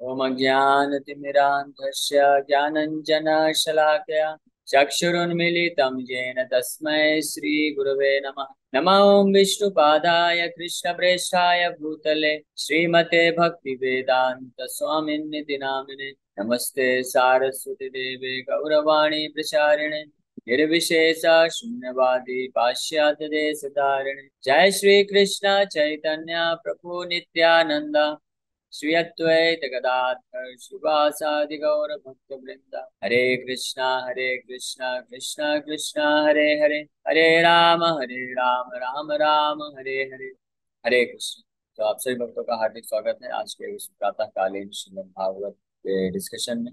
ओम अज्ञानतिमिरान्धस्य ज्ञानञ्जनशलाकया चक्षुरुन्मीलितं येन तस्मै श्रीगुरवे नमः। नमो विष्णुपादाय कृष्णप्रेष्ठाय भूतले श्रीमते भक्तिवेदान्त स्वामिन्निति नामिने। नमस्ते सारस्वती देवे गौरवाणी प्रचारिणे निर्विशेष शून्यवादी पाश्चात्य देश तारिणे। जय श्री कृष्ण चैतन्य प्रभु नित्यानंद श्री अद्वैत गदाधर शिवासादि गौर भक्त वृंदा। हरे कृष्णा कृष्णा कृष्णा हरे हरे, हरे राम राम राम हरे हरे। हरे कृष्ण। तो आप सभी भक्तों का हार्दिक स्वागत है आज के इस प्रातःकालीन श्रीमद् भागवत के डिस्कशन में।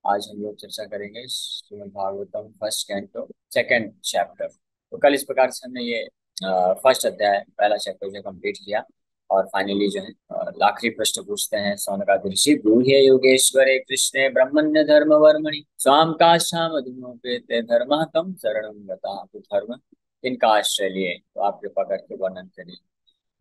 आज हम लोग चर्चा करेंगे Shrimad Bhagavatam first canto second chapter. तो कल इस प्रकार से हमने ये फर्स्ट अध्याय पहला चैप्टर जो कंप्लीट किया और फाइनली जो है आखिरी प्रश्न पूछते हैं सौनकादि ऋषि। ब्रूहि योगेश्वरे कृष्णे ब्रह्मण्य धर्म वर्मणि स्वाम काष्ठाम धूमोपेते धर्म कम शरणं गता। तो धर्म किनका आश्रय लिए, तो आप कृपा करके वर्णन करिए।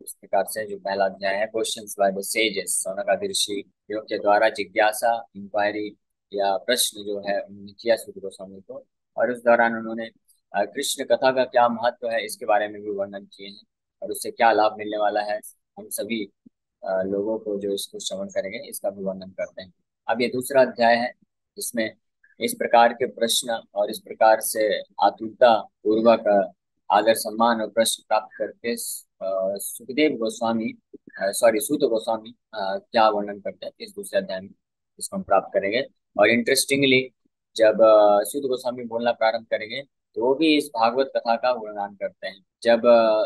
इस प्रकार से जो पहला अध्याय है क्वेश्चंस बाय द सेजेस, सौनकादि ऋषि योग के द्वारा जिज्ञासा इंक्वायरी या प्रश्न जो है उन्होंने किया सूत गोस्वामी को, और उस दौरान उन्होंने कृष्ण कथा का क्या महत्व है इसके बारे में भी वर्णन किए हैं और उससे क्या लाभ मिलने वाला है हम सभी लोगों को जो इसको श्रवण करेंगे इसका भी वर्णन करते हैं। अब ये दूसरा अध्याय है जिसमें इस प्रकार के प्रश्न और इस प्रकार से आतुरता पूर्वक आदर सम्मान और प्रश्न प्राप्त करके सुखदेव गोस्वामी सूत गोस्वामी क्या वर्णन करते हैं इस दूसरे अध्याय में, इसको हम प्राप्त करेंगे। और इंटरेस्टिंगली जब सूत गोस्वामी बोलना प्रारंभ करेंगे तो वो भी इस भागवत कथा का वर्णन करते हैं। जब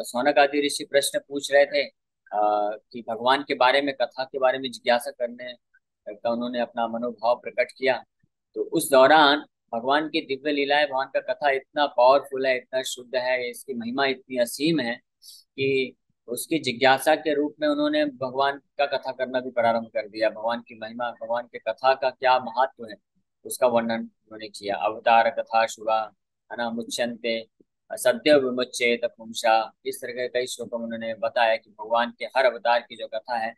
सौनक आदि ऋषि प्रश्न पूछ रहे थे कि भगवान के बारे में, कथा के बारे में जिज्ञासा करने का उन्होंने अपना मनोभाव प्रकट किया, तो उस दौरान भगवान की दिव्य लीलाएं, भगवान का कथा इतना पावरफुल है, इतना शुद्ध है, इसकी महिमा इतनी असीम है कि उसकी जिज्ञासा के रूप में उन्होंने भगवान का कथा करना भी प्रारंभ कर दिया। भगवान की महिमा, भगवान के कथा का क्या महत्व है उसका वर्णन उन्होंने किया। अवतार कथा शुभा है ना, मुच्यन्ते सद्य विमुच्येत पुंसा, इस तरह के कई श्लोकों में उन्होंने बताया कि भगवान के हर अवतार की जो कथा है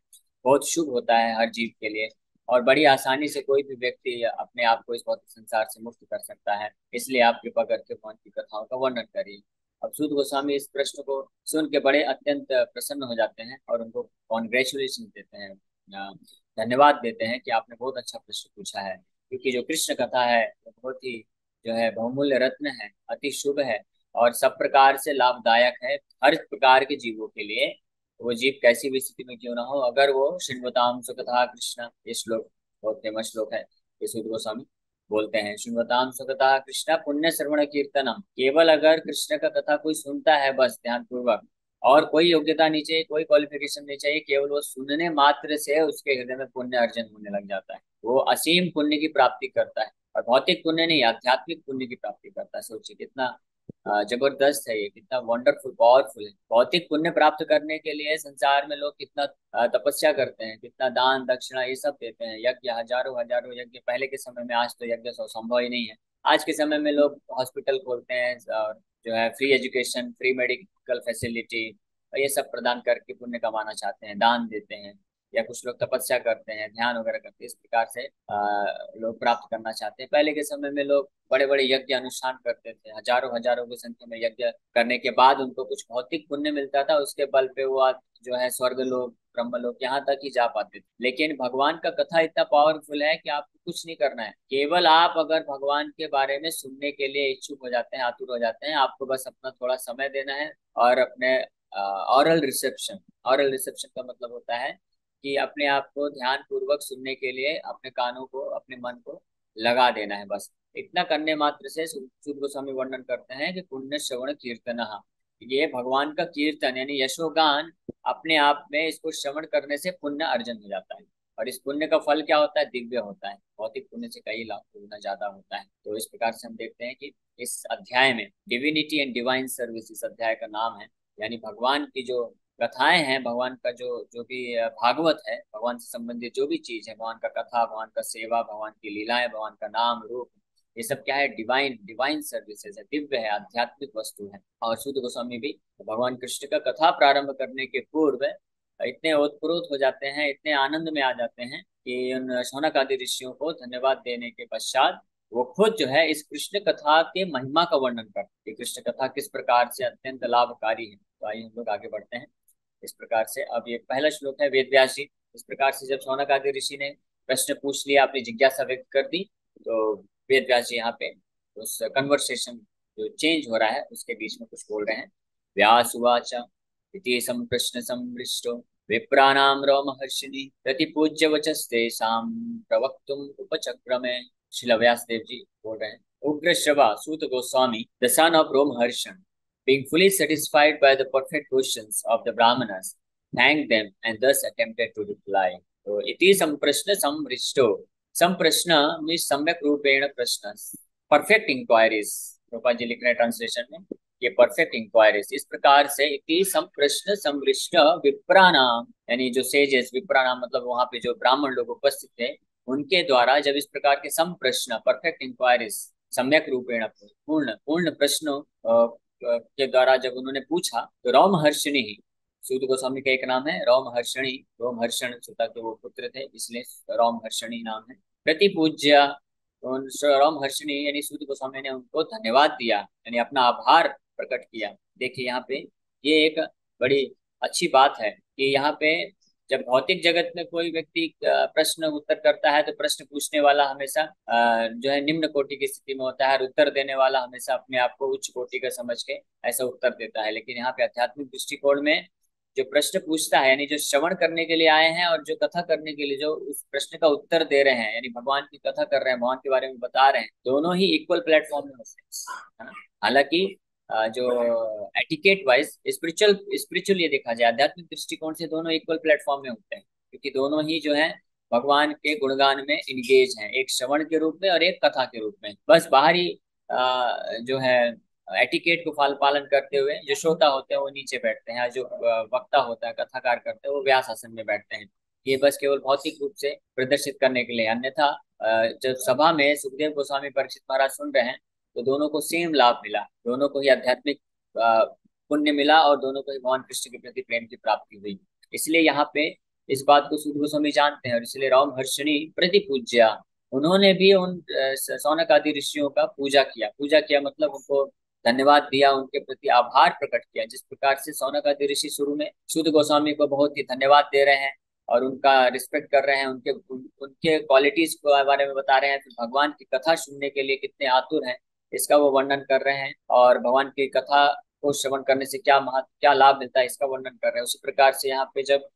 बहुत शुभ होता है हर जीव के लिए, और बड़ी आसानी से कोई भी व्यक्ति अपने आप को इस भौतिक संसार से मुक्त कर सकता है। इसलिए आप कृपा करके भगवान की कथाओं का वर्णन करिए। अब सूत गोस्वामी इस प्रश्न को सुन के बड़े अत्यंत प्रसन्न हो जाते हैं और उनको कॉन्ग्रेचुलेशन देते हैं, धन्यवाद देते हैं कि आपने बहुत अच्छा प्रश्न पूछा है, क्योंकि जो कृष्ण कथा है वो बहुत ही जो है बहुमूल्य रत्न है, अति शुभ है और सब प्रकार से लाभदायक है हर प्रकार के जीवों के लिए। वो जीव कैसी भी स्थिति में क्यों ना हो, अगर वो शृण्वताम सुकथा कृष्ण, ये श्लोक बहुत फेमस श्लोक है, ये सूत गोस्वामी बोलते हैं। शृण्वताम सुकथा कृष्ण पुण्य श्रवण कीर्तनम, केवल अगर कृष्ण का कथा कोई सुनता है बस ध्यान पूर्वक, और कोई योग्यता नहीं चाहिए, कोई क्वालिफिकेशन नहीं चाहिए, केवल वो सुनने मात्र से उसके हृदय में पुण्य अर्जन होने लग जाता है, वो असीम पुण्य की प्राप्ति करता है। और भौतिक पुण्य नहीं, आध्यात्मिक पुण्य की प्राप्ति करता है। सोचिए कितना जबरदस्त है ये, कितना वंडरफुल पावरफुल है। भौतिक पुण्य प्राप्त करने के लिए संसार में लोग कितना तपस्या करते हैं, कितना दान दक्षिणा ये सब देते हैं, यज्ञ हजारों हजारों यज्ञ पहले के समय में, आज तो यज्ञ संभव ही नहीं है। आज के समय में लोग हॉस्पिटल खोलते हैं और जो है free education, free medical facility ये सब प्रदान करके पुण्य कमाना चाहते हैं, दान देते हैं, या कुछ लोग तपस्या करते हैं, ध्यान वगैरह करते हैं, इस प्रकार से लोग प्राप्त करना चाहते हैं। पहले के समय में लोग बड़े बड़े यज्ञ अनुष्ठान करते थे, हजारों हजारों की संख्या में यज्ञ करने के बाद उनको कुछ भौतिक पुण्य मिलता था, उसके बल पे वो जो है स्वर्ग लोग, ब्रह्म लोग, यहाँ तक ही जा पाते थे। लेकिन भगवान का कथा इतना पावरफुल है कि आपको कुछ नहीं करना है, केवल आप अगर भगवान के बारे में सुनने के लिए इच्छुक हो जाते हैं, आतुर हो जाते हैं, आपको बस अपना थोड़ा समय देना है और अपने ऑरल रिसेप्शन का मतलब होता है कि अपने आप को ध्यान पूर्वक सुनने के लिए अपने कानों को, अपने मन को लगा देना है बस। इतना करने मात्र से सूत गोस्वामी वर्णन करते हैं कि पुण्य श्रवण कीर्तन, ये भगवान का कीर्तन यानी यशोगान अपने आप में, इसको श्रवण करने से पुण्य अर्जन हो जाता है। और इस पुण्य का फल क्या होता है? दिव्य होता है, भौतिक पुण्य से कई लाख गुना ज्यादा होता है। तो इस प्रकार से हम देखते हैं कि इस अध्याय में डिविनिटी एंड डिवाइन सर्विस इस अध्याय का नाम है, यानी भगवान की जो कथाएं हैं, भगवान का जो जो भी भागवत है, भगवान से संबंधित जो भी चीज है, भगवान का कथा, भगवान का सेवा, भगवान की लीलाएं, भगवान का नाम रूप, ये सब क्या है? डिवाइन डिवाइन सर्विसेज है, दिव्य है, आध्यात्मिक वस्तु है। और सूत गोस्वामी भी भगवान कृष्ण का कथा प्रारंभ करने के पूर्व इतने ओतप्रोत हो जाते हैं, इतने आनंद में आ जाते हैं कि उन शौनक आदि ऋषियों को धन्यवाद देने के पश्चात वो खुद जो है इस कृष्ण कथा के महिमा का वर्णन करते हैं। कृष्ण कथा किस प्रकार से अत्यंत लाभकारी है। तो आइए हम लोग आगे बढ़ते हैं। इस प्रकार से अब ये पहला श्लोक है, वेद व्यास जी। इस प्रकार से जब शौनक आदि ऋषि ने प्रश्न पूछ लिया, अपनी जिज्ञासा व्यक्त कर दी, तो वेद व्यास जी यहाँ पे उस कन्वर्सेशन जो चेंज हो रहा है उसके बीच में कुछ बोल रहे हैं। व्यास उवाच इति संप्रश्न संपृष्टो विप्राणां रोमहर्षिणि प्रतिपूज्य वचस्तेषां प्रवक्तुम् उपचक्रमे। श्रील व्यासदेव जी बोल रहे हैं, Ugrashrava Suta Goswami the son of Romaharshana being fully satisfied by the perfect questions of the brahmanas thanked them and thus attempted to reply. तो इति संप्रश्न समृष्टो, संप्रश्न means सम्यक रूपेण प्रश्न, परफेक्ट इंक्वायरीज। रूपा जी लिख रहे हैं ट्रांसलेशन में, ये परफेक्ट इंक्वायरीज। इस प्रकार से इति संप्रश्न समृष्ट विप्रानाम, यानी जो सेजेस, विप्रानाम मतलब वहां पे जो ब्राह्मण लोग उपस्थित थे उनके द्वारा जब इस प्रकार के संप्रश्न परफेक्ट इंक्वायरीज सम्यक रूपेण पूर्ण पूर्ण प्रश्नों के द्वारा जब उन्होंने पूछा, तो रोमहर्षिणी ही, सूत गोस्वामी का एक नाम है रोमहर्षणी, रोमहर्षण सुता के वो पुत्र थे इसलिए रोमहर्षणी नाम है। प्रतिपूज्य, उन रोमहर्षणी यानी सूत गोस्वामी ने उनको धन्यवाद दिया, यानी अपना आभार प्रकट किया। देखिए यहाँ पे ये एक बड़ी अच्छी बात है कि यहाँ पे जब भौतिक जगत में कोई व्यक्ति प्रश्न उत्तर करता है तो प्रश्न पूछने वाला हमेशा जो है निम्न कोटि की स्थिति में होता है और उत्तर देने वाला हमेशा अपने आप को उच्च कोटि का समझ के ऐसा उत्तर देता है। लेकिन यहाँ पे आध्यात्मिक दृष्टिकोण में जो प्रश्न पूछता है, यानी जो श्रवण करने के लिए आए हैं और जो कथा करने के लिए जो उस प्रश्न का उत्तर दे रहे हैं, यानी भगवान की कथा कर रहे हैं, भगवान के बारे में बता रहे हैं, दोनों ही इक्वल प्लेटफॉर्म में होते हैं, है ना। हालांकि जो एटिकेट वाइज स्पिरिचुअल स्पिरिचुअल ये देखा जाए आध्यात्मिक दृष्टिकोण से दोनों इक्वल प्लेटफॉर्म में होते हैं, क्योंकि दोनों ही जो है भगवान के गुणगान में इंगेज हैं, एक श्रवण के रूप में और एक कथा के रूप में। बस बाहरी जो है एटिकेट को पालन करते हुए जो श्रोता होते हैं वो नीचे बैठते हैं, जो वक्ता होता है कथाकार करते हैं वो व्यास आसन में बैठते हैं। ये बस केवल भौतिक रूप से प्रदर्शित करने के लिए। अन्यथा जब सभा में सुखदेव गोस्वामी परीक्षित महाराज सुन रहे हैं तो दोनों को सेम लाभ मिला, दोनों को ही आध्यात्मिक पुण्य मिला और दोनों को ही भगवान कृष्ण के प्रति प्रेम की प्राप्ति हुई। इसलिए यहाँ पे इस बात को सुध गोस्वामी जानते हैं और इसलिए रोमहर्षिणी प्रति पूज्या, उन्होंने भी उन शौनक आदि ऋषियों का पूजा किया। पूजा किया मतलब उनको धन्यवाद दिया, उनके प्रति आभार प्रकट किया। जिस प्रकार से शौनक आदि ऋषि शुरू में शुद्ध गोस्वामी को बहुत ही धन्यवाद दे रहे हैं और उनका रिस्पेक्ट कर रहे हैं, उनके क्वालिटीज के बारे में बता रहे हैं, फिर भगवान की कथा सुनने के लिए कितने आतुर हैं इसका वो वर्णन कर रहे हैं, और भगवान की कथा को श्रवण करने से क्या लाभ मिलता है इसका वर्णन कर रहे हैं। उसी प्रकार से यहाँ पे जब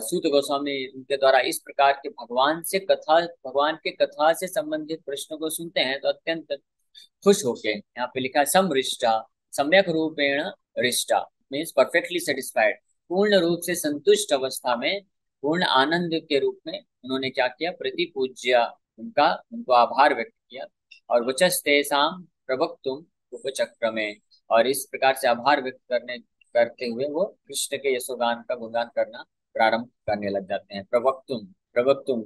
सूत गोस्वामी उनके द्वारा इस प्रकार के भगवान के कथा से संबंधित प्रश्नों को सुनते हैं तो अत्यंत खुश होके, यहाँ पे लिखा है समृष्टा, सम्यक रूपेण रिष्टा मीन्स परफेक्टली सेटिस्फाइड, पूर्ण रूप से संतुष्ट अवस्था में, पूर्ण आनंद के रूप में उन्होंने क्या किया, प्रतिपूज्य, उनको आभार व्यक्त किया। और वचस्तेषां प्रवक्तुम उपचक्रमे, और इस प्रकार से आभार व्यक्त करते हुए वो कृष्ण के यशोगान का गुणगान करना प्रारंभ करने लग जाते हैं। प्रवक्तुम,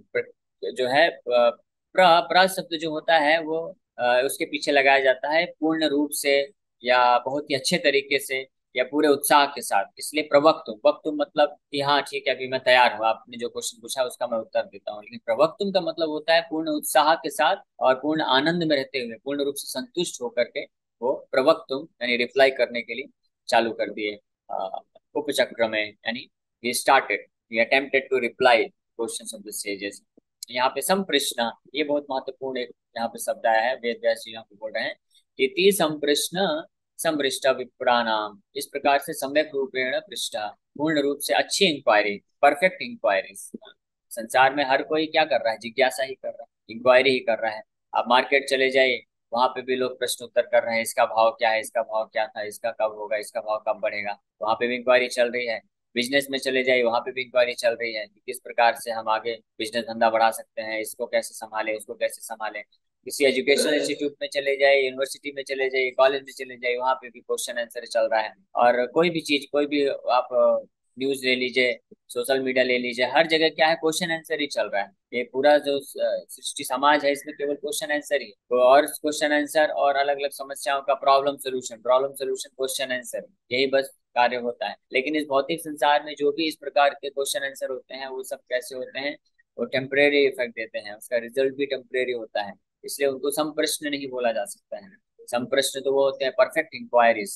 जो है प्र शब्द जो होता है वो उसके पीछे लगाया जाता है पूर्ण रूप से या बहुत ही अच्छे तरीके से या पूरे उत्साह के साथ, इसलिए प्रवक्तुम। वक्तुम मतलब कि हाँ ठीक है अभी मैं तैयार हूँ, आपने जो क्वेश्चन पूछा उसका मैं उत्तर देता हूँ। लेकिन प्रवक्तुम का मतलब होता है पूर्ण उत्साह के साथ और पूर्ण आनंद में रहते हुए, पूर्ण रूप से संतुष्ट होकर के वो प्रवक्तुम यानी रिप्लाई करने के लिए चालू कर दिए। उपचक्र में यानी he started, he attempted to reply questions of the sages। यहाँ पे संप्रश्न, ये बहुत महत्वपूर्ण एक यहाँ पे शब्द आया है, वेद व्यास जी यहाँ पे बोल रहे हैं इति संप्रश्न समृष्टा विप्राणाम, इस प्रकार से सम्यक रूपेण पृष्ठा, पूर्ण रूप से अच्छी इंक्वायरी, परफेक्ट इंक्वायरी। संसार में हर कोई क्या कर रहा है, जिज्ञासा ही कर रहा है, इंक्वायरी ही कर रहा है। आप मार्केट चले जाइए वहां पे भी लोग प्रश्न उत्तर कर रहे हैं, इसका भाव क्या है, इसका भाव क्या था, इसका कब होगा, इसका भाव कब बढ़ेगा, वहां पे भी इंक्वायरी चल रही है। बिजनेस में चले जाइए वहां पे भी इंक्वायरी चल रही है कि किस प्रकार से हम आगे बिजनेस धंधा बढ़ा सकते हैं, इसको कैसे संभाले, उसको कैसे संभाले। किसी एजुकेशनल इंस्टीट्यूट में चले जाए, यूनिवर्सिटी में चले जाइए, कॉलेज में चले जाइए, वहां पे भी क्वेश्चन आंसर चल रहा है। और कोई भी चीज, कोई भी आप न्यूज ले लीजिए, सोशल मीडिया ले लीजिए, हर जगह क्या है, क्वेश्चन आंसर ही चल रहा है। ये पूरा जो सृष्टि समाज है इसमें केवल क्वेश्चन आंसर ही, तो और क्वेश्चन आंसर और अलग अलग समस्याओं का प्रॉब्लम सोल्यूशन, क्वेश्चन आंसर, यही बस कार्य होता है। लेकिन इस भौतिक संसार में जो भी इस प्रकार के क्वेश्चन आंसर होते हैं वो सब कैसे होते हैं, वो टेम्परेरी इफेक्ट देते हैं, उसका रिजल्ट भी टेम्परेरी होता है, इसलिए उनको संप्रश्न नहीं बोला जा सकता है। संप्रश्न तो वो होते हैं परफेक्ट इंक्वायरीज।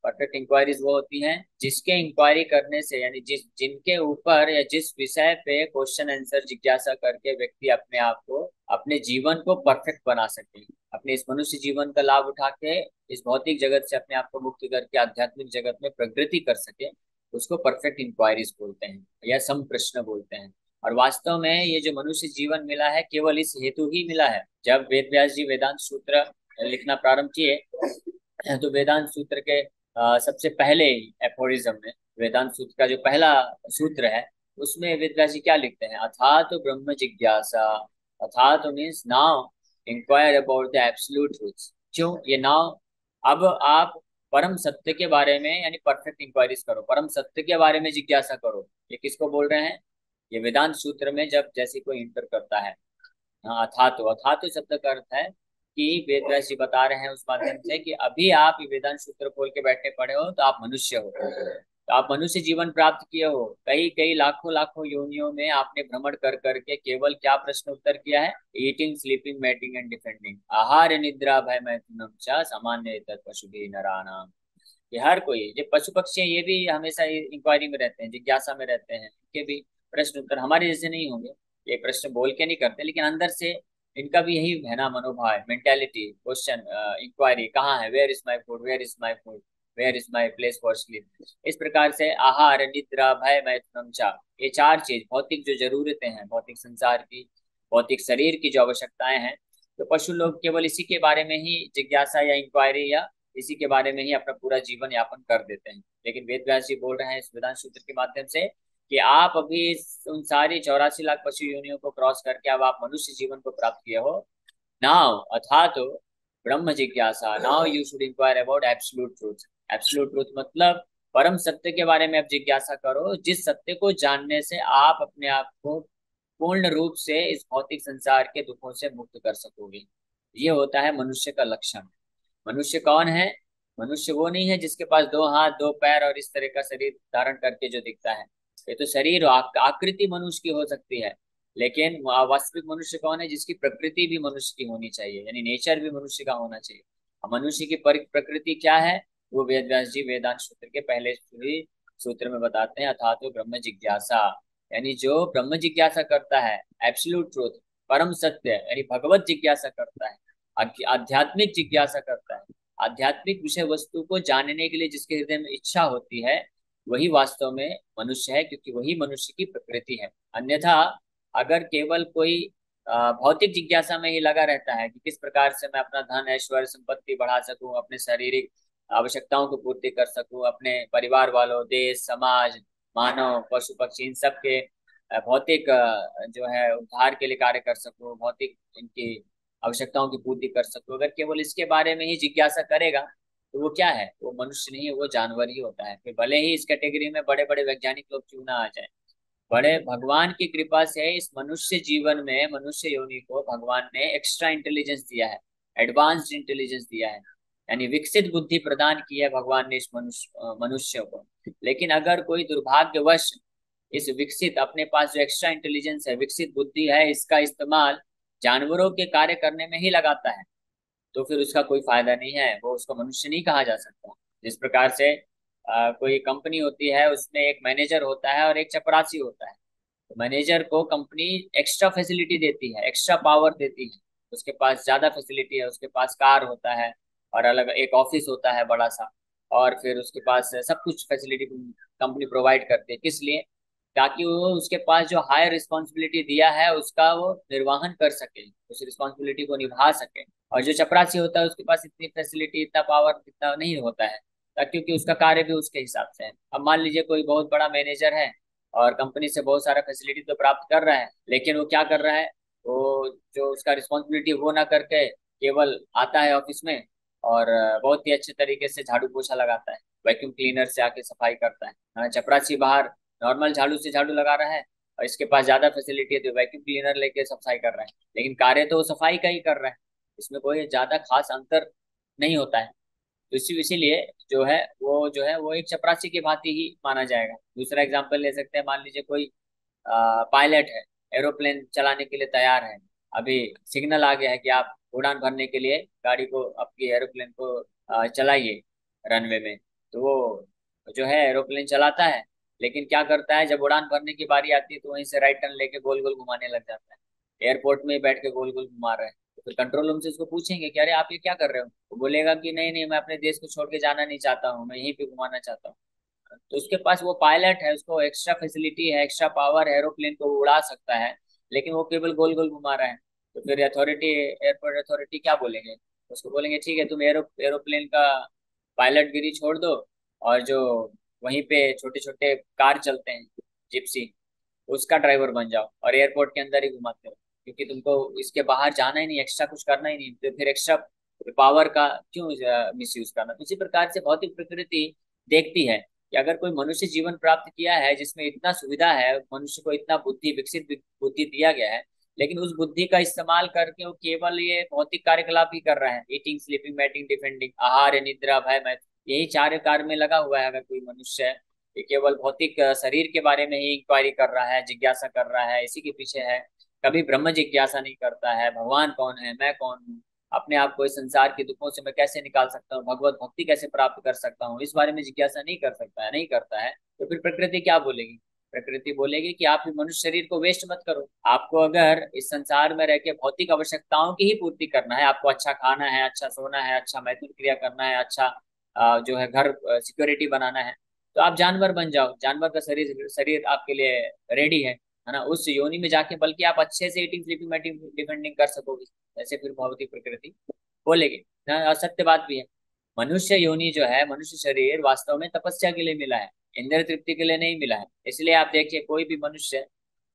परफेक्ट इंक्वायरीज वो होती हैं जिसके इंक्वायरी करने से, यानी जिनके ऊपर या जिस विषय पे क्वेश्चन आंसर जिज्ञासा करके व्यक्ति अपने आप को, अपने जीवन को परफेक्ट बना सके, अपने इस मनुष्य जीवन का लाभ उठा के इस भौतिक जगत से अपने आप को मुक्त करके आध्यात्मिक जगत में प्रगति कर सके, उसको परफेक्ट इंक्वायरीज बोलते हैं या संप्रश्न बोलते हैं। और वास्तव में ये जो मनुष्य जीवन मिला है केवल इस हेतु ही मिला है। जब वेद व्यास जी वेदांत सूत्र लिखना प्रारंभ किए तो वेदांत सूत्र के सबसे पहले एफोरिज्म में, वेदांत सूत्र का जो पहला सूत्र है उसमें वेद व्यास जी क्या लिखते हैं, अथा तो ब्रह्म जिज्ञासा, अथा तो means now inquire about the absolute truth. क्यों ये नाउ, अब आप परम सत्य के बारे में यानी परफेक्ट इंक्वायरीज करो, परम सत्य के बारे में जिज्ञासा करो। ये किसको बोल रहे हैं, ये वेदांत सूत्र में जब जैसे कोई इंटर करता है। हाँ, अथातो शब्द का अर्थ है कि वेद व्यास जी बता रहे हैं उस माध्यम से कि अभी आप ये वेदांत सूत्र खोल के बैठे पड़े हो तो आप मनुष्य हो, तो आप मनुष्य जीवन प्राप्त किए हो। कई कई लाखों लाखों योनियों में आपने भ्रमण कर करके केवल क्या प्रश्न उत्तर किया है, eating sleeping mating and defending, आहार निद्रा भय मैथुनम च सामान्य पशु नराणाम। ये हर कोई, ये पशु पक्षी हैं, ये भी हमेशा इंक्वायरी में रहते हैं, जिज्ञासा में रहते हैं, इनके भी प्रश्न उत्तर हमारे जैसे नहीं होंगे। ये प्रश्न बोल के नहीं करते, लेकिन अंदर से इनका भी यही है ना मनोभाव है, मेंटेलिटी, क्वेश्चन, इंक्वायरी, कहाँ है, where is my food, where is my food, where is my place for sleep. इस प्रकार से आहार निद्रा भय मैथुनम चा, ये चार चीज भौतिक जो जरूरतें हैं, भौतिक संसार की, भौतिक शरीर की जो आवश्यकताएं हैं, तो पशु लोग केवल इसी के बारे में ही जिज्ञासा या इंक्वायरी या इसी के बारे में ही अपना पूरा जीवन यापन कर देते हैं। लेकिन वेद व्यास जी बोल रहे हैं इस वेदांत सूत्र के माध्यम से कि आप अभी उन सारी 84 लाख पशु योनियों को क्रॉस करके अब आप मनुष्य जीवन को प्राप्त किए हो। नाउ अथा तो ब्रह्म जिज्ञासा, now you should inquire about absolute truth. Absolute truth मतलब परम सत्य के बारे में आप जिज्ञासा करो, जिस सत्य को जानने से आप अपने आप को पूर्ण रूप से इस भौतिक संसार के दुखों से मुक्त कर सकोगे। ये होता है मनुष्य का लक्षण। मनुष्य कौन है, मनुष्य वो नहीं है जिसके पास दो हाथ दो पैर और इस तरह का शरीर धारण करके जो दिखता है। ये तो शरीर आकृति मनुष्य की हो सकती है, लेकिन वास्तविक मनुष्य कौन है, जिसकी प्रकृति भी मनुष्य की होनी चाहिए, यानी नेचर भी मनुष्य का होना चाहिए। अब मनुष्य की प्रकृति क्या है, वो वेद व्यास जी वेदांत सूत्र के पहले ही सूत्र में बताते हैं, अर्थात तो ब्रह्म जिज्ञासा, यानी जो ब्रह्म जिज्ञासा करता है, एब्सोल्यूट ट्रूथ, परम सत्य यानी भगवत जिज्ञासा करता है, आध्यात्मिक जिज्ञासा करता है, आध्यात्मिक विषय वस्तु को जानने के लिए जिसके हृदय में इच्छा होती है, वही वास्तव में मनुष्य है, क्योंकि वही मनुष्य की प्रकृति है। अन्यथा अगर केवल कोई भौतिक जिज्ञासा में ही लगा रहता है कि किस प्रकार से मैं अपना धन ऐश्वर्य संपत्ति बढ़ा सकूं, अपने शारीरिक आवश्यकताओं को पूर्ति कर सकूं, अपने परिवार वालों, देश, समाज, मानव, पशु पक्षी, इन सब के भौतिक जो है उद्धार के लिए कार्य कर सकूं, भौतिक इनकी आवश्यकताओं की पूर्ति कर सकूं, अगर केवल इसके बारे में ही जिज्ञासा करेगा तो वो क्या है, वो मनुष्य नहीं है, वो जानवर ही होता है। फिर भले ही इस कैटेगरी में बड़े बड़े वैज्ञानिक लोग क्यों ना आ जाए, बड़े भगवान की कृपा से इस मनुष्य जीवन में, मनुष्य योनि को भगवान ने एक्स्ट्रा इंटेलिजेंस दिया है, एडवांस्ड इंटेलिजेंस दिया है, यानी विकसित बुद्धि प्रदान की है भगवान ने इस मनुष्य को। लेकिन अगर कोई दुर्भाग्यवश इस विकसित, अपने पास जो एक्स्ट्रा इंटेलिजेंस है, विकसित बुद्धि है, इसका इस्तेमाल जानवरों के कार्य करने में ही लगाता है, तो फिर उसका कोई फायदा नहीं है, वो उसको मनुष्य नहीं कहा जा सकता। जिस प्रकार से कोई कंपनी होती है, उसमें एक मैनेजर होता है और एक चपरासी होता है। तो मैनेजर को कंपनी एक्स्ट्रा फैसिलिटी देती है, एक्स्ट्रा पावर देती है, उसके पास ज्यादा फैसिलिटी है, उसके पास कार होता है और अलग एक ऑफिस होता है बड़ा सा, और फिर उसके पास सब कुछ फैसिलिटी कंपनी प्रोवाइड करती है। किस लिए, ताकि वो उसके पास जो हायर रिस्पॉन्सिबिलिटी दिया है उसका वो निर्वहन कर सके, उस रिस्पॉन्सिबिलिटी को निभा सके। और जो चपरासी होता है उसके पास इतनी फैसिलिटी, इतना पावर, इतना नहीं होता है, क्योंकि उसका कार्य भी उसके हिसाब से है। अब मान लीजिए कोई बहुत बड़ा मैनेजर है और कंपनी से बहुत सारा फैसिलिटी तो प्राप्त कर रहा है, लेकिन वो क्या कर रहा है, वो जो उसका रिस्पॉन्सिबिलिटी वो ना करके केवल आता है ऑफिस में और बहुत ही अच्छे तरीके से झाड़ू पोछा लगाता है, वैक्यूम क्लीनर से आके सफाई करता है। चपरासी बाहर नॉर्मल झाड़ू से झाड़ू लगा रहा है और इसके पास ज्यादा फैसिलिटी है तो वैक्यूम क्लीनर लेके सफाई कर रहा है, लेकिन कार्य तो वो सफाई का ही कर रहा है, इसमें कोई ज्यादा खास अंतर नहीं होता है। तो इसीलिए जो है वो एक चपरासी की भांति ही माना जाएगा। दूसरा एग्जाम्पल ले सकते हैं, मान लीजिए कोई पायलट है, एरोप्लेन चलाने के लिए तैयार है। अभी सिग्नल आ गया है कि आप उड़ान भरने के लिए गाड़ी को, आपकी एरोप्लेन को चलाइए रनवे में। तो वो जो है एरोप्लेन चलाता है, लेकिन क्या करता है, जब उड़ान भरने की बारी आती है तो वहीं से राइट टर्न लेके गोल गोल घुमाने लग जाता है। एयरपोर्ट में ही बैठ के गोल गोल घुमा रहे हैं। तो फिर कंट्रोल रूम से उसको पूछेंगे कि अरे आप ये क्या कर रहे हो, वो बोलेगा कि नहीं नहीं, मैं अपने देश को छोड़ के जाना नहीं चाहता हूँ, मैं यहीं पे घुमाना चाहता हूँ। तो उसके पास वो पायलट है, उसको एक्स्ट्रा फैसिलिटी है, एक्स्ट्रा पावर है, एरोप्लेन को उड़ा सकता है, लेकिन वो केवल गोल गोल घुमा रहा है। तो फिर अथॉरिटी, एयरपोर्ट अथॉरिटी क्या बोलेंगे, उसको बोलेंगे ठीक है, तुम एरोप्लेन का पायलट गिरी छोड़ दो, और जो वहीं पे छोटे छोटे कार चलते हैं, जिप्सी, उसका ड्राइवर बन जाओ और एयरपोर्ट के अंदर ही घुमाते हो, क्योंकि तुमको इसके बाहर जाना ही नहीं, एक्स्ट्रा कुछ करना ही नहीं, तो फिर एक्स्ट्रा पावर का क्यों मिस यूज करना। तो इसी प्रकार से भौतिक प्रकृति देखती है कि अगर कोई मनुष्य जीवन प्राप्त किया है जिसमें इतना सुविधा है, मनुष्य को इतना बुद्धि, विकसित बुद्धि दिया गया है, लेकिन उस बुद्धि का इस्तेमाल करके वो केवल ये भौतिक कार्यकलाप ही कर रहा है, ईटिंग, स्लीपिंग, मैटिंग, डिफेंडिंग, आहार, निद्रा, भय, मैथुन, यही चार कार्य में लगा हुआ है। अगर कोई मनुष्य है, ये केवल भौतिक शरीर के बारे में ही इंक्वायरी कर रहा है, जिज्ञासा कर रहा है, इसी के पीछे है, कभी ब्रह्म जिज्ञासा नहीं करता है, भगवान कौन है, मैं कौन हूँ, अपने आप को इस संसार के दुखों से मैं कैसे निकाल सकता हूँ, भगवत भक्ति कैसे प्राप्त कर सकता हूँ, इस बारे में जिज्ञासा नहीं कर सकता है, नहीं करता है, तो फिर प्रकृति क्या बोलेगी। प्रकृति बोलेगी कि आप मनुष्य शरीर को वेस्ट मत करो, आपको अगर इस संसार में रह के भौतिक आवश्यकताओं की ही पूर्ति करना है, आपको अच्छा खाना है, अच्छा सोना है, अच्छा मैथुन क्रिया करना है, अच्छा जो है घर सिक्योरिटी बनाना है, तो आप जानवर बन जाओ, जानवर का शरीर शरीर आपके लिए रेडी है ना, उस योनि में जाके, बल्कि आप अच्छे से ईटिंग, स्लीपिंग, मैटिंग, डिफेंडिंग कर सकोगे। ऐसे फिर भौतिक प्रकृति बोलेगी ना, असत्य बात भी है। मनुष्य योनि जो है, मनुष्य शरीर वास्तव में तपस्या के लिए मिला है, इंद्र तृप्ति के लिए नहीं मिला है। इसलिए आप देखिए, कोई भी मनुष्य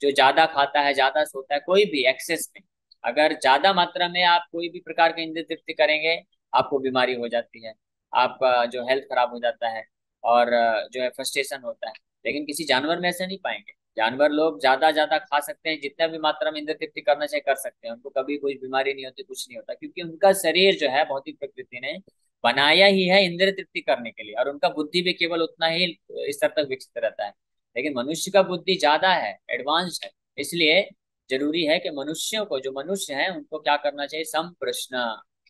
जो ज्यादा खाता है, ज्यादा सोता है, कोई भी एक्सेस में, अगर ज्यादा मात्रा में आप कोई भी प्रकार के इंद्र तृप्ति करेंगे, आपको बीमारी हो जाती है, आपका जो हेल्थ खराब हो जाता है, और जो है फ्रस्ट्रेशन होता है। लेकिन किसी जानवर में ऐसा नहीं पाएंगे। जानवर लोग ज्यादा ज्यादा खा सकते हैं, जितना भी मात्रा में इंद्र तृप्ति करना चाहिए कर सकते हैं, उनको कभी कोई बीमारी नहीं होती, कुछ नहीं होता, क्योंकि उनका शरीर जो है भौतिक प्रकृति ने बनाया ही है इंद्र तृप्ति करने के लिए, और उनका बुद्धि भी केवल उतना ही स्तर तक विकसित रहता है। लेकिन मनुष्य का बुद्धि ज्यादा है, एडवांस है। इसलिए जरूरी है कि मनुष्यों को, जो मनुष्य है, उनको क्या करना चाहिए, संप्रश्न,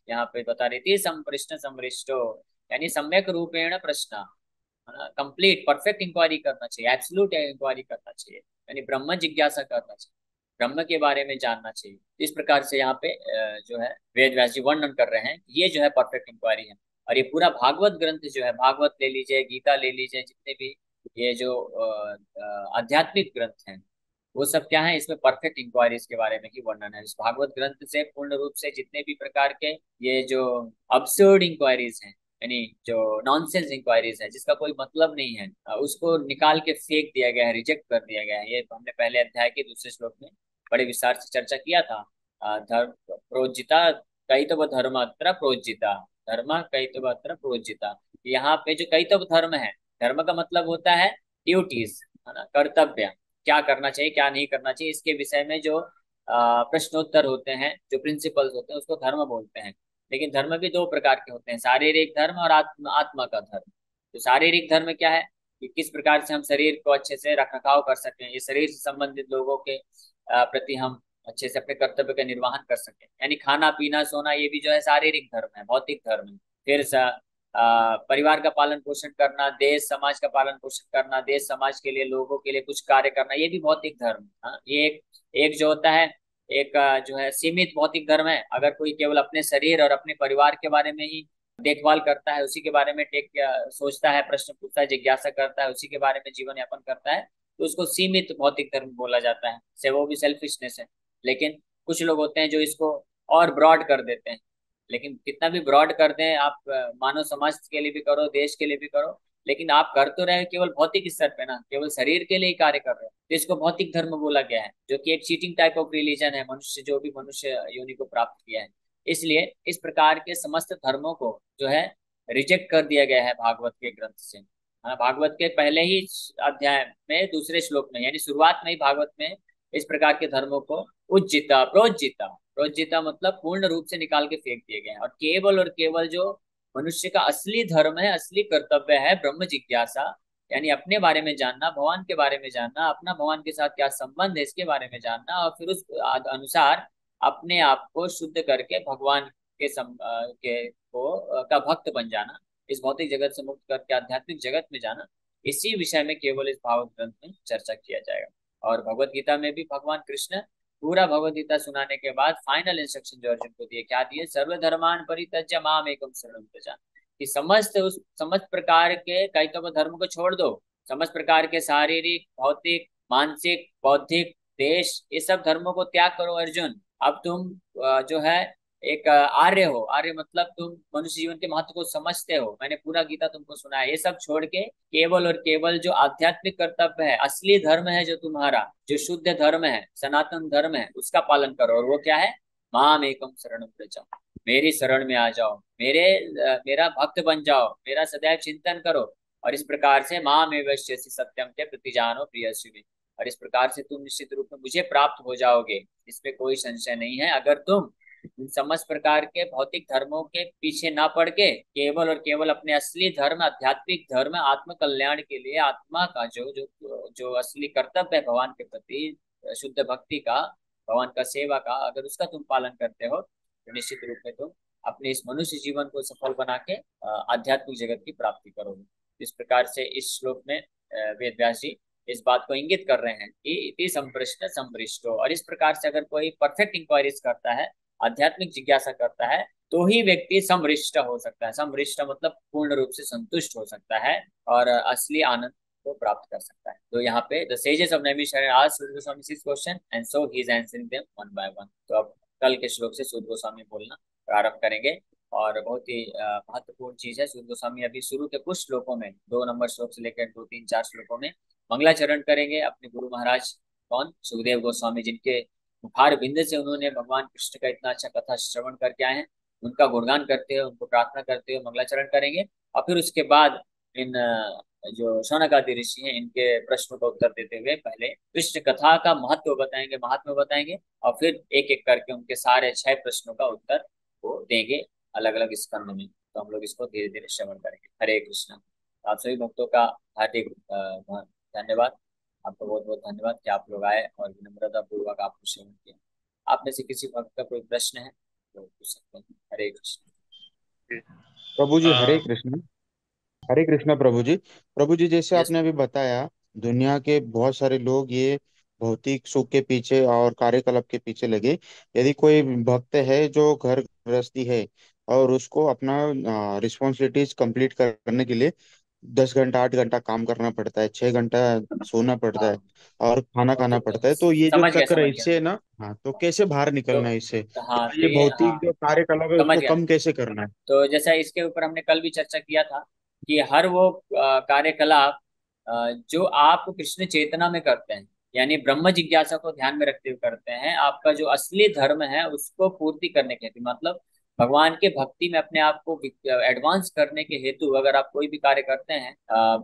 यहाँ पे बता रही थी, संप्रश्न समृष्टो, यानी सम्यक रूपेण प्रश्न, कंप्लीट परफेक्ट इंक्वायरी करना चाहिए, एब्सोल्यूट इंक्वायरी करना चाहिए, यानी ब्रह्म जिज्ञासा करना चाहिए, ब्रह्म के बारे में जानना चाहिए। इस प्रकार से यहाँ पे जो है वेद व्यास जी वर्णन कर रहे हैं, ये जो है परफेक्ट इंक्वायरी है। और ये पूरा भागवत ग्रंथ जो है, भागवत ले लीजिए, गीता ले लीजिए, जितने भी ये जो आध्यात्मिक ग्रंथ हैं, वो सब क्या है, इसमें परफेक्ट इंक्वायरीज के बारे में ही वर्णन है। इस भागवत ग्रंथ से पूर्ण रूप से जितने भी प्रकार के ये जो अब्सर्ड इंक्वायरीज हैं, यानी जो नॉनसेंस इंक्वायरीज है, जिसका कोई मतलब नहीं है, उसको निकाल के फेंक दिया गया है, रिजेक्ट कर दिया गया है। ये हमने पहले अध्याय के दूसरे श्लोक में बड़े विस्तार से चर्चा किया था। धर्म प्रोज्जिता, कई तो धर्मत्र प्रोज्जिता, धर्म कई तो प्रोज्जिता। यहाँ पे जो कई तो धर्म है, धर्म का मतलब होता है ड्यूटीज, है ना, कर्तव्य, क्या करना चाहिए, क्या नहीं करना चाहिए, इसके विषय में जो प्रश्नोत्तर होते हैं, जो प्रिंसिपल्स होते हैं, उसको धर्म बोलते हैं। लेकिन धर्म भी दो प्रकार के होते हैं, शारीरिक धर्म और आत्मा का धर्म। तो शारीरिक धर्म क्या है, कि किस प्रकार से हम शरीर को अच्छे से रख रखाव कर सकें, ये शरीर से संबंधित लोगों के प्रति हम अच्छे से अपने कर्तव्य का निर्वहन कर सकें, यानी खाना पीना सोना, ये भी जो है शारीरिक धर्म है, भौतिक धर्म है। फिर परिवार का पालन पोषण करना, देश समाज का पालन पोषण करना, देश समाज के लिए, लोगों के लिए कुछ कार्य करना, ये भी भौतिक धर्म है। हाँ, ये एक एक जो होता है, एक जो है सीमित भौतिक धर्म है। अगर कोई केवल अपने शरीर और अपने परिवार के बारे में ही देखभाल करता है, उसी के बारे में सोचता है, प्रश्न पूछता है, जिज्ञासा करता है, उसी के बारे में जीवन यापन करता है, तो उसको सीमित भौतिक धर्म बोला जाता है, से वो भी सेल्फिशनेस है। लेकिन कुछ लोग होते हैं जो इसको और ब्रॉड कर देते हैं। लेकिन कितना भी ब्रॉड कर दें आप, मानव समाज के लिए भी करो, देश के लिए भी करो, लेकिन आप कर तो रहे हो केवल भौतिक स्तर पे ना, केवल शरीर के लिए ही कार्य कर रहे हो, तो इसको भौतिक धर्म बोला गया है, जो कि एक चीटिंग टाइप ऑफ रिलीजन है, मनुष्य जो भी मनुष्य योनि को प्राप्त किया है। इसलिए इस प्रकार के समस्त धर्मों को जो है रिजेक्ट कर दिया गया है भागवत के ग्रंथ से। हाँ, भागवत के पहले ही अध्याय में, दूसरे श्लोक में, यानी शुरुआत में ही भागवत में इस प्रकार के धर्मों को उज्जिता, प्रोज्जिता, प्रोज्जिता मतलब पूर्ण रूप से निकाल के फेंक दिए गए हैं, और केवल जो मनुष्य का असली धर्म है, असली कर्तव्य है, ब्रह्म जिज्ञासा, यानी अपने बारे में जानना, भगवान के बारे में जानना, अपना भगवान के साथ क्या संबंध है इसके बारे में जानना, और फिर उस अनुसार अपने आप को शुद्ध करके भगवान के का भक्त बन जाना, इस भौतिक जगत से मुक्त करके आध्यात्मिक जगत में जाना। इसी विषय में केवल इस भागवत ग्रंथ में चर्चा किया जाएगा। और भगवत गीता में भी भगवान कृष्ण पूरा भगवत गीता सुनाने के बाद फाइनल इंस्ट्रक्शन जो अर्जुन को दिए, क्या दिए? सर्वधर्मान परित्यज्य माम एकम शरणं व्रज, कि समस्त प्रकार के कैतव धर्म को छोड़ दो। समस्त प्रकार के शारीरिक, भौतिक, मानसिक, बौद्धिक, देश, ये सब धर्मों को त्याग करो अर्जुन। अब तुम जो है एक आर्य हो। आर्य मतलब तुम मनुष्य जीवन के महत्व को समझते हो। मैंने पूरा गीता तुमको सुना है। ये सब छोड़ के केवल और केवल जो आध्यात्मिक कर्तव्य है, असली धर्म है जो तुम्हारा, जो शुद्ध धर्म है, सनातन धर्म है, उसका पालन करो। और वो क्या है? माम एकम शरणं व्रज, मेरी शरण में आ जाओ, मेरा भक्त बन जाओ, मेरा सदैव चिंतन करो। और इस प्रकार से माम एवश्यसि सत्यम ते प्रतिजानो प्रियसि मे, और इस प्रकार से तुम निश्चित रूप में मुझे प्राप्त हो जाओगे, इसमें कोई संशय नहीं है। अगर तुम इन समस्त प्रकार के भौतिक धर्मों के पीछे ना पड़ के केवल और केवल अपने असली धर्म, आध्यात्मिक धर्म, आत्म कल्याण के लिए, आत्मा का जो जो जो असली कर्तव्य है भगवान के प्रति, शुद्ध भक्ति का, भगवान का सेवा का, अगर उसका तुम पालन करते हो तो निश्चित रूप में तुम अपने इस मनुष्य जीवन को सफल बना के आध्यात्मिक जगत की प्राप्ति करोगे। इस प्रकार से इस श्लोक में वेद व्यास जी इस बात को इंगित कर रहे हैं कि इति संप्रश्न संपृष्टो। और इस प्रकार से अगर कोई परफेक्ट इंक्वायरीज करता है, आध्यात्मिक जिज्ञासा करता है, तो ही व्यक्ति समृष्ट हो सकता है। समृष्ट मतलब पूर्ण रूप से संतुष्ट हो सकता है और असली आनंद को प्राप्त कर सकता है। तो यहाँ पे the sages of Naimisharanya asked Suta Goswami this question and so he is answering them one by one. तो अब कल के श्लोक से सूत गोस्वामी बोलना प्रारंभ करेंगे। और बहुत ही महत्वपूर्ण चीज है, सूत गोस्वामी अभी शुरू के कुछ श्लोकों में, 2 नंबर श्लोक से लेकर 2, 3, 4 श्लोकों में मंगलाचरण करेंगे अपने गुरु महाराज कौन? सुखदेव गोस्वामी, जिनके मुखार बिंद से उन्होंने भगवान कृष्ण का इतना अच्छा कथा श्रवण करके आए हैं। उनका गुणगान करते हुए, उनको प्रार्थना करते हुए मंगलाचरण करेंगे। और फिर उसके बाद इन जो शौनकादि ऋषि हैं, इनके प्रश्नों का उत्तर देते हुए पहले कृष्ण कथा का महत्व बताएंगे, महात्म्य बताएंगे, और फिर एक एक करके उनके सारे 6 प्रश्नों का उत्तर वो देंगे अलग अलग स्कंद में। तो हम लोग इसको धीरे धीरे श्रवण करेंगे। हरे कृष्णा। आप सभी भक्तों का हार्दिक धन्यवाद। आपको बहुत बहुत धन्यवाद कि आप लोग आए और विनम्रता पूर्वक आपको श्रवण किया। आप में से किसी भक्त का कोई प्रश्न है तो पूछ सकते हैं। हरे कृष्ण। प्रभु जी हरे आ, कृष्ण। हरे कृष्णा प्रभु जी। प्रभु जी, जैसे यस। आपने अभी बताया, दुनिया के बहुत सारे लोग ये भौतिक सुख के पीछे और कार्यकलाप के पीछे लगे। यदि कोई भक्त है जो घर गृहस्थी है और उसको अपना रिस्पॉन्सिबिलिटीज कंप्लीट करने के लिए 10 घंटा 8 घंटा काम करना पड़ता है, 6 घंटा सोना पड़ता है हाँ, और खाना बहुत खाना पड़ता है, तो ये जो समझ गया, चक्र है समझ गया। इससे ना, हाँ, तो कैसे बाहर तो निकलना है इससे, हाँ, या तो ये ये, हाँ, भौतिक जो कार्यकलाप है समझ उसको गया। कम कैसे करना है? तो जैसा इसके ऊपर हमने कल भी चर्चा किया था कि हर वो कार्यकलाप जो आप कृष्ण चेतना में करते हैं, यानी ब्रह्म जिज्ञासा को ध्यान में रखते हुए करते हैं, आपका जो असली धर्म है उसको पूर्ति करने के हेतु, मतलब भगवान के भक्ति में अपने आप को एडवांस करने के हेतु अगर आप कोई भी कार्य करते हैं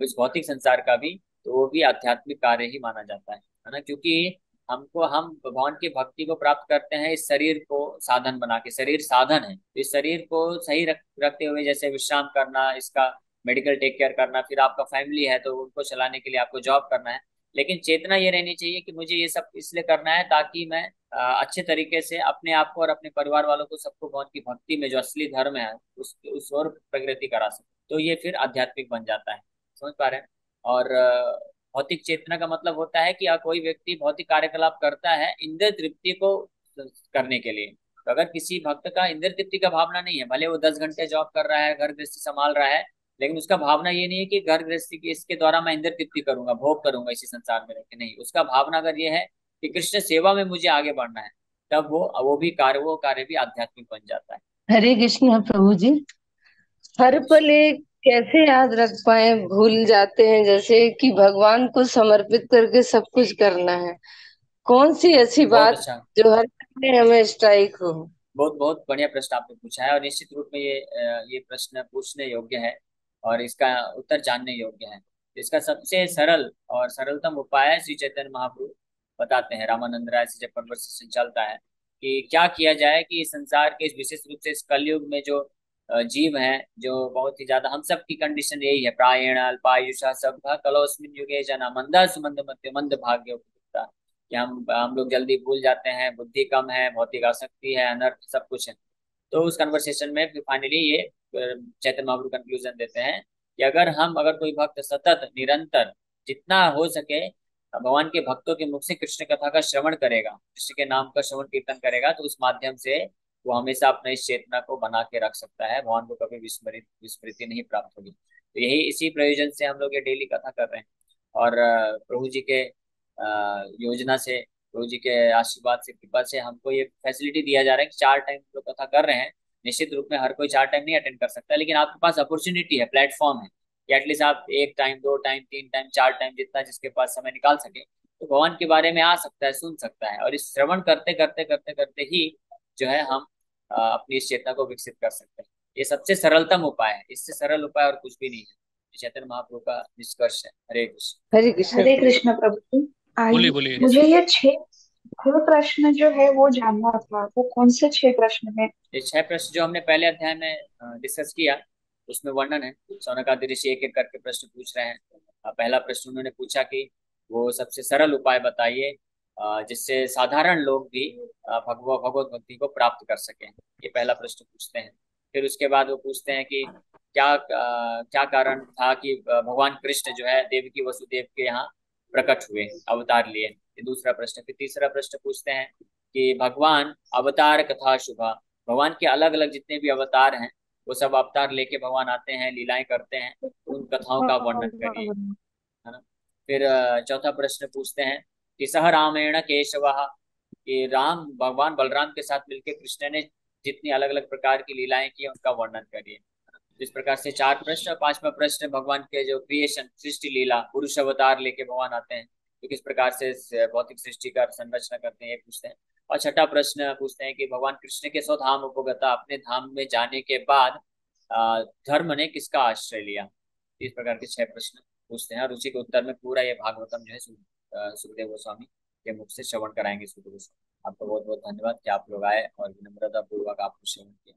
इस भौतिक संसार का भी, तो वो भी आध्यात्मिक कार्य ही माना जाता है ना। क्योंकि हम भगवान की भक्ति को प्राप्त करते हैं इस शरीर को साधन बना के। शरीर साधन है, तो इस शरीर को सही रखते हुए, जैसे विश्राम करना, इसका मेडिकल टेक केयर करना, फिर आपका फैमिली है तो उनको चलाने के लिए आपको जॉब करना है। लेकिन चेतना ये रहनी चाहिए कि मुझे ये सब इसलिए करना है ताकि मैं अच्छे तरीके से अपने आप को और अपने परिवार वालों को, सबको भगवान की भक्ति में जो असली धर्म है उस ओर प्रगति करा सकूं। तो ये फिर आध्यात्मिक बन जाता है। समझ पा रहे हैं? और भौतिक चेतना का मतलब होता है कि कोई व्यक्ति भौतिक कार्यकलाप करता है इंद्रिय तृप्ति को करने के लिए। तो अगर किसी भक्त का इंद्रिय तृप्ति का भावना नहीं है, भले वो 10 घंटे जॉब कर रहा है, घर गृहस्थी संभाल रहा है, लेकिन उसका भावना ये नहीं है कि घर गृहस्थी की इसके द्वारा मैं इंद्रिय तृप्ति करूंगा, भोग करूंगा इसी संसार में रहकर, नहीं। उसका भावना अगर ये है कि कृष्ण सेवा में मुझे आगे बढ़ना है, तब वो कार्य भी आध्यात्मिक बन जाता है। हरे कृष्ण प्रभु जी। हर पल एक कैसे याद रख पाए, भूल जाते हैं जैसे कि भगवान को समर्पित करके सब कुछ करना है। कौन सी ऐसी बहुत बात अच्छा। जो हर पल में हमें स्ट्राइक हो। बहुत बहुत बढ़िया प्रश्न आपने पूछा है, और निश्चित रूप में ये प्रश्न पूछने योग्य है और इसका उत्तर जानने योग्य है। इसका सबसे सरल और सरलतम उपाय श्री चैतन्य महाप्रभु बताते हैं। रामानंद राय से जब कन्वर्सेशन चलता है कि क्या किया जाए कि इस संसार के, इस विशेष रूप से इस कलयुग में जो जीव हैं जो बहुत ही ज्यादा, हम सब की कंडीशन यही है, प्रायेण अल्पायुषा सभ्भा कलोऽस्मिन् युगे जना मंदा सुमंद मध्य मंद भाग्य उपयुक्ता, कि हम लोग जल्दी भूल जाते हैं, बुद्धि कम है, भौतिक आसक्ति है, अनर्थ सब कुछ है। तो उस कन्वर्सेशन में फिर फाइनली ये चैतन्य महाप्रभु कंक्लूजन देते हैं कि अगर कोई भक्त सतत निरंतर जितना हो सके भगवान के भक्तों के मुख से कृष्ण कथा का श्रवण करेगा, कृष्ण के नाम का श्रवण कीर्तन करेगा, तो उस माध्यम से वो हमेशा अपने इस चेतना को बना के रख सकता है, भगवान को कभी विस्मृति नहीं प्राप्त होगी। तो यही इसी प्रयोजन से हम लोग ये डेली कथा कर रहे हैं। और प्रभु जी के योजना से, प्रभु जी के आशीर्वाद से, कृपा से हमको ये फैसिलिटी दिया जा रहा है कि 4 टाइम लोग कथा कर रहे हैं। निश्चित रूप में हर कोई 4 टाइम नहीं अटेंड कर सकता, लेकिन आपके पास अपॉर्चुनिटी है, प्लेटफॉर्म है कि एटलीस्ट आप 1 टाइम, 2 टाइम, 3 टाइम, 4 टाइम, जितना जिसके पास समय निकाल सके तो भगवान के बारे में आ सकता है, सुन सकता है। और इस श्रवण करते करते करते करते ही जो है हम अपनी इस चेतना को विकसित कर सकते हैं। ये सबसे सरलतम उपाय है, इससे सरल उपाय और कुछ भी नहीं है। चैतन्य महाप्रभु का निष्कर्ष है। हरे कृष्ण। हरे कृष्ण। हरे कृष्ण प्रभु जी। बोलिए आइए, बोलिए। मुझे ये 6 प्रश्न जो है वो जानना था, वो कौन से 6 प्रश्न है? ये 6 प्रश्न जो हमने पहले अध्याय में डिस्कस किया उसमें वर्णन है। शौनकादि ऋषि एक एक करके प्रश्न पूछ रहे हैं। पहला प्रश्न उन्होंने पूछा कि वो सबसे सरल उपाय बताइए जिससे साधारण लोग भी भगवत भक्ति को प्राप्त कर सकें। ये पहला प्रश्न पूछते हैं। फिर उसके बाद वो पूछते हैं कि क्या कारण था कि भगवान कृष्ण जो है देवकी वसुदेव के यहाँ प्रकट हुए, अवतार लिए। ये दूसरा प्रश्न। फिर तीसरा प्रश्न पूछते हैं कि भगवान अवतार कथा शुभा, भगवान के अलग अलग जितने भी अवतार हैं वो सब अवतार लेके भगवान आते हैं, लीलाएं करते हैं, तो उन कथाओं का वर्णन करिए, है ना। फिर चौथा प्रश्न पूछते हैं कि सह रामेण केशवः, कि राम भगवान बलराम के साथ मिलकर कृष्ण ने जितनी अलग अलग प्रकार की लीलाएं की उनका वर्णन करिए। इस प्रकार से 4 प्रश्न। और पांचवा प्रश्न भगवान के जो क्रिएशन, सृष्टि लीला, पुरुष अवतार लेके भगवान आते हैं तो किस प्रकार से भौतिक सृष्टि का संरचना करते हैं, ये पूछते हैं। और छठा प्रश्न पूछते हैं कि भगवान कृष्ण के स्वधाम उपगता, अपने धाम में जाने के बाद धर्म ने किसका आश्रय लिया। इस प्रकार के 6 प्रश्न पूछते हैं और उसी के उत्तर में पूरा ये भागवतम जो है सुखदेव गोस्वामी के मुख से श्रवण कराएंगे सुखदेव गोस्वामी। आपका बहुत बहुत धन्यवाद कि आप लोग आए और विनम्रता पूर्वक आपको श्रवण किया।